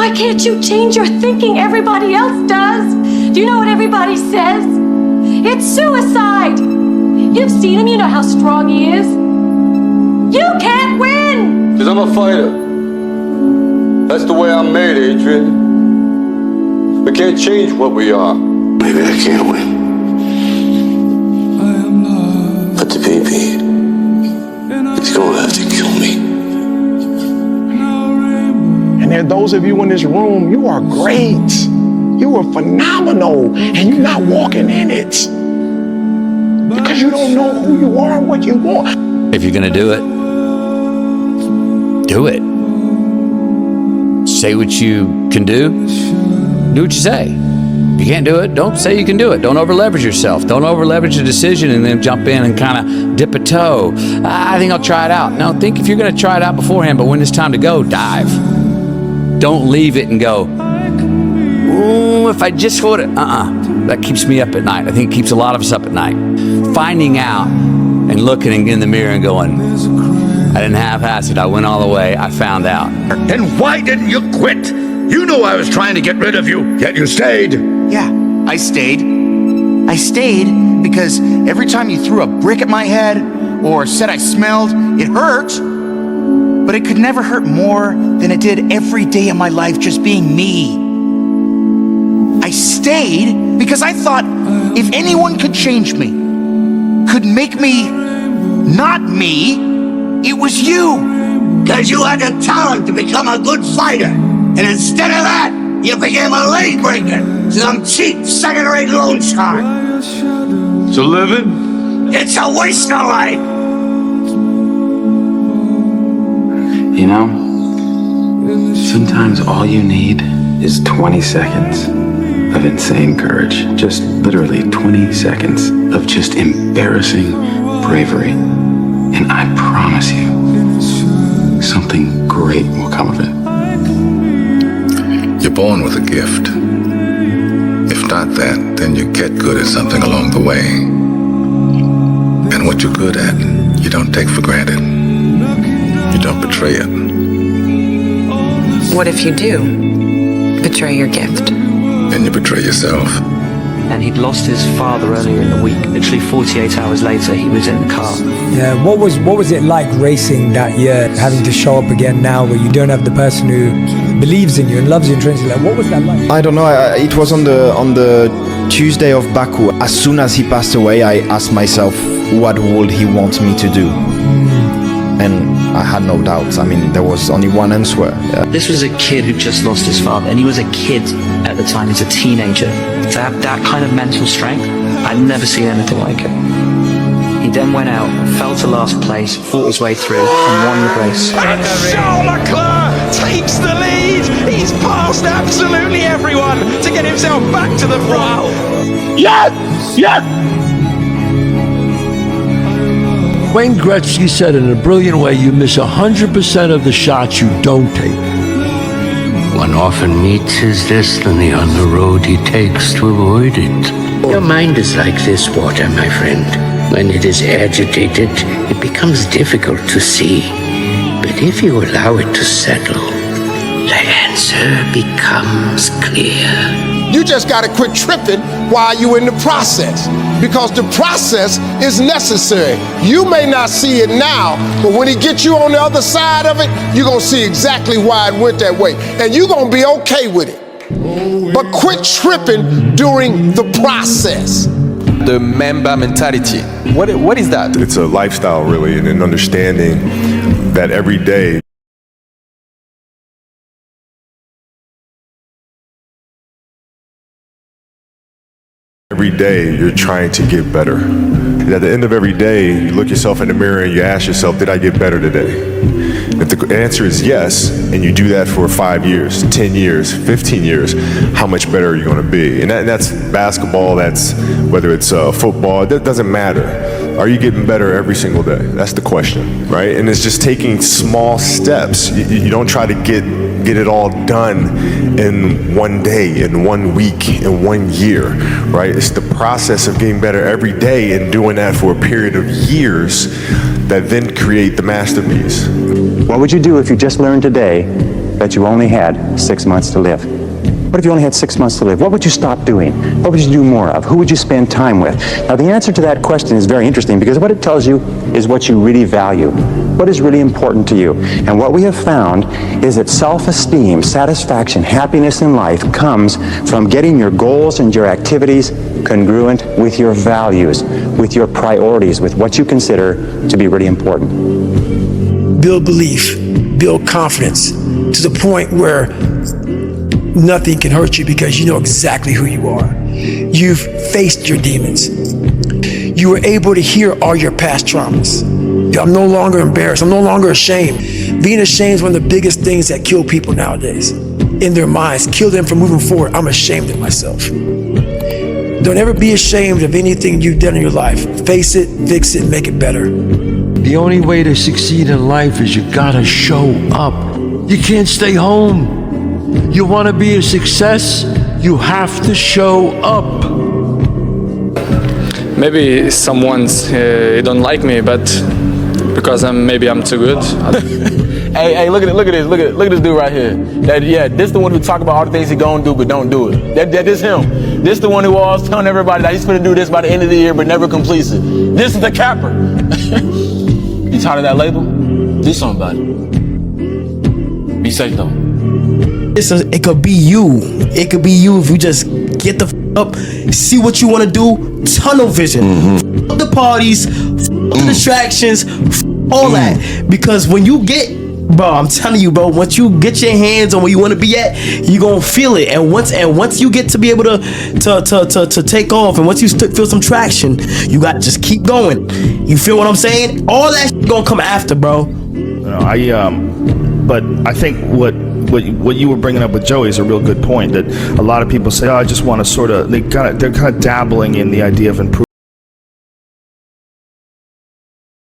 Why can't you change your thinking? Everybody else does. Do you know what everybody says? It's suicide. You've seen him, you know how strong he is. You can't win! Because I'm a fighter. That's the way I'm made, Adrian. We can't change what we are. Maybe I can't win. But the baby is gonna have to kill me. And there are those of you in this room, you are great. You are phenomenal, and you're not walking in it. Because you don't know who you are and what you want. If you're gonna do it, do it. Say what you can do what you say. If you can't do it, don't say you can do it. Don't over leverage yourself. Don't over leverage a decision and then jump in and kind of dip a toe. I think I'll try it out. No, think if you're gonna try it out beforehand, but when it's time to go, dive. Don't leave it and go, ooh, if I just would it, that keeps me up at night. I think it keeps a lot of us up at night. Finding out and looking in the mirror and going, I didn't half-ass it, I went all the way, I found out. Then why didn't you quit? You knew I was trying to get rid of you, yet you stayed. Yeah, I stayed. I stayed because every time you threw a brick at my head or said I smelled, it hurt. But it could never hurt more than it did every day of my life just being me. I stayed because I thought if anyone could change me, could make me not me, it was you. Because you had the talent to become a good fighter. And instead of that, you became a leg breaker. Some cheap second-rate loan shark. It's a living. It's a waste of life. You know, sometimes all you need is 20 seconds of insane courage. Just literally 20 seconds of just embarrassing bravery. And I promise you, something great will come of it. You're born with a gift. If not that, then you get good at something along the way. And what you're good at, you don't take for granted. You don't betray it. What if you do betray your gift? Then you betray yourself. And he'd lost his father earlier in the week. Literally 48 hours later, he was in the car. Yeah, what was it like racing that year, having to show up again now where you don't have the person who believes in you and loves you intrinsically? Like, what was that like? I don't know. It was on the Tuesday of Baku. As soon as he passed away, I asked myself, what would he want me to do? And I had no doubts. I mean, there was only one answer. This was a kid who just lost his father, and he was a kid at the time. He's a teenager. To have that kind of mental strength, I'd never seen anything like it. He then went out, fell to last place, fought his way through, and won the race. And Charles Leclerc takes the lead. He's passed absolutely everyone to get himself back to the front. Yes! Yes! Wayne Gretzky said in a brilliant way, you miss 100% of the shots you don't take. One often meets his destiny on the road he takes to avoid it. Your mind is like this water, my friend. When it is agitated, it becomes difficult to see. But if you allow it to settle, the answer becomes clear. You just gotta quit tripping while you're in the process, because the process is necessary. You may not see it now, but when he gets you on the other side of it, you're gonna see exactly why it went that way, and you're gonna be okay with it. But quit tripping during the process. The Mamba mentality. What is that? It's a lifestyle, really, and an understanding that every day you're trying to get better. And at the end of every day, you look yourself in the mirror and you ask yourself, did I get better today? If the answer is yes, and you do that for 5 years, 10 years, 15 years, how much better are you going to be? And that's basketball, that's whether it's football, that doesn't matter. Are you getting better every single day? That's the question, right? And it's just taking small steps. You don't try to get it all done in one day, in 1 week, in 1 year, right? It's the process of getting better every day and doing that for a period of years that then create the masterpiece. What would you do if you just learned today that you only had 6 months to live? What if you only had 6 months to live? What would you stop doing? What would you do more of? Who would you spend time with? Now, the answer to that question is very interesting because what it tells you is what you really value. What is really important to you? And what we have found is that self-esteem, satisfaction, happiness in life comes from getting your goals and your activities congruent with your values, with your priorities, with what you consider to be really important. Build belief, build confidence to the point where nothing can hurt you because you know exactly who you are. You've faced your demons. You were able to hear all your past traumas. I'm no longer embarrassed. I'm no longer ashamed. Being ashamed is one of the biggest things that kill people nowadays. In their minds, kill them from moving forward. I'm ashamed of myself. Don't ever be ashamed of anything you've done in your life. Face it, fix it, make it better. The only way to succeed in life is you gotta show up. You can't stay home. You want to be a success, you have to show up. Maybe someone's don't like me, but because maybe I'm too good. Hey, look at this dude right here. This the one who talk about all the things he gonna do but don't do it. That is him. This the one who always telling everybody that he's gonna do this by the end of the year but never completes it. This is the capper. You tired of that label? Do something about it. Be safe though. It could be you. It could be you if you just get the up, see what you want to do, tunnel vision. F the parties, f distractions, all that. Because when you get, bro, I'm telling you, bro, once you get your hands on where you want to be at, you gonna feel it. And once you get to be able to take off, and once you feel some traction, you got to just keep going. You feel what I'm saying? All that shit gonna come after, bro. But I think what you were bringing up with Joey is a real good point, that a lot of people say, oh, I just want to sort of, they're kind of dabbling in the idea of improvement.